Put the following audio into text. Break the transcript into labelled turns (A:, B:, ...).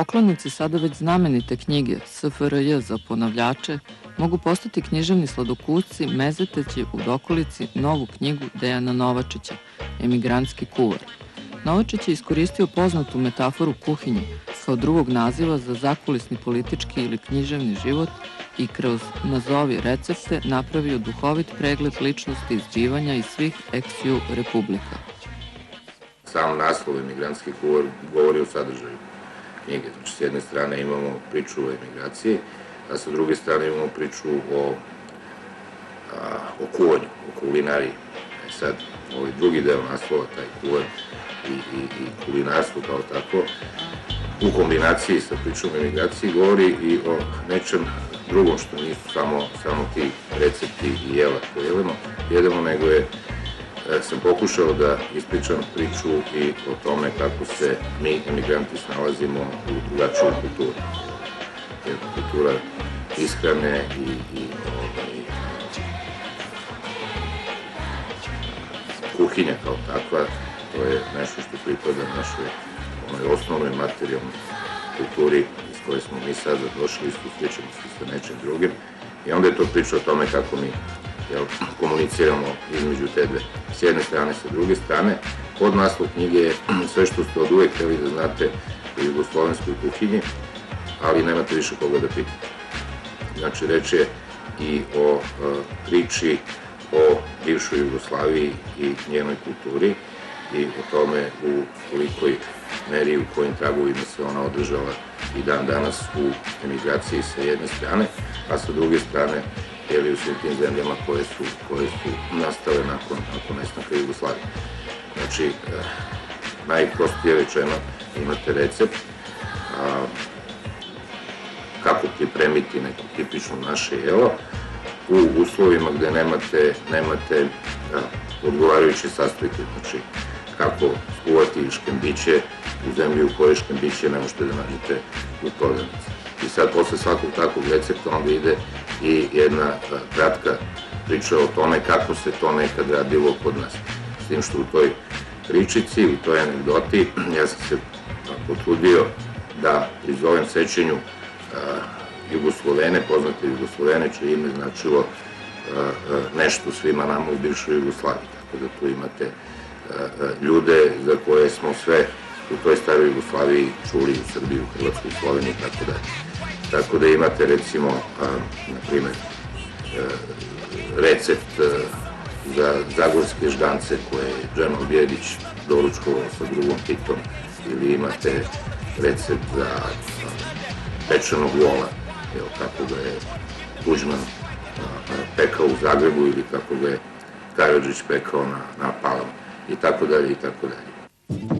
A: Poklonici sada već znamenite knjige SFRJ za ponavljače mogu postati književni sladokusci mezeteći u dokolici novu knjigu Dejana Novačića, Emigrantski kuvar. Novačić je iskoristio poznatu metaforu kuhinje kao drugog naziva za zakulisni politički ili književni život i kroz nazovi recepte napravio duhovit pregled ličnosti i zbivanja iz svih eksiju republika.
B: Sam naslov Emigrantski kuvar govori o sadržaju knjige. Znači, s jedne strane imamo priču o emigraciji, a sa druge strane imamo priču o kuvanju, o kulinariji. Sad, ovaj drugi deo naslova, taj kuvar i kulinarstvo kao tako, u kombinaciji sa pričom o emigraciji govori i o nečem drugom što nisu samo ti recepti i jela koje jedemo, nego sam pokušao da ispričam priču i o tome kako se mi, emigranti, snalazimo u drugačiju kulturu. Jer kultura ishrane i kuhinja kao takva, to je nešto što pripada našoj osnovnoj materijalnoj kulturi iz koje smo mi sada došli i susrećemo se sa nečim drugim. I onda je to priča o tome kako mi komuniciramo između te dve. S jedne strane, sa druge strane, podnaslov knjige je sve što ste od uvek hteli da znate o jugoslovenskoj kuhinji, ali nemate više koga da pitate. Znači, reč je i o priči o bivšoj Jugoslaviji i njenoj kulturi i o tome u kolikoj meri, u kojim tragovima se ona održala i dan danas u emigraciji sa jedne strane, a sa druge strane u svim tim zemljama koje su nastale nakon nestanka Jugoslavije. Znači, najprostije rečeno, imate recept kako pripremiti neko tipično naše jelo u uslovima gde nemate odgovarajuće sastojke. Znači, kako skuvati škembiće u zemlji u kojoj škembiće ne možete da nađete u prodavnici. I sad, posle svakog takvog recepta, onda ide i jedna kratka priča o tome kako se to nekad radilo kod nas. S tim što u toj pričici, u toj anegdoti, ja sam se potrudio da prizovem sećenju Jugoslovene, poznate Jugoslovene, čije ime značilo nešto svima nama u bivšoj Jugoslaviji. Tako da tu imate ljude za koje smo sve u toj staroj Jugoslaviji čuli, u Srbiji, u Hrvatskoj, Sloveniji, tako da. Tako da imate, recimo, na primer, recept za zagorske žgance koje je Džemil Bijedić doručkovao sa drugom Titom, ili imate recept za pečenog vola, kako ga je Tuđman pekao u Zagrebu ili kako ga je Karadžić pekao na Palama, i tako dalje, i tako dalje.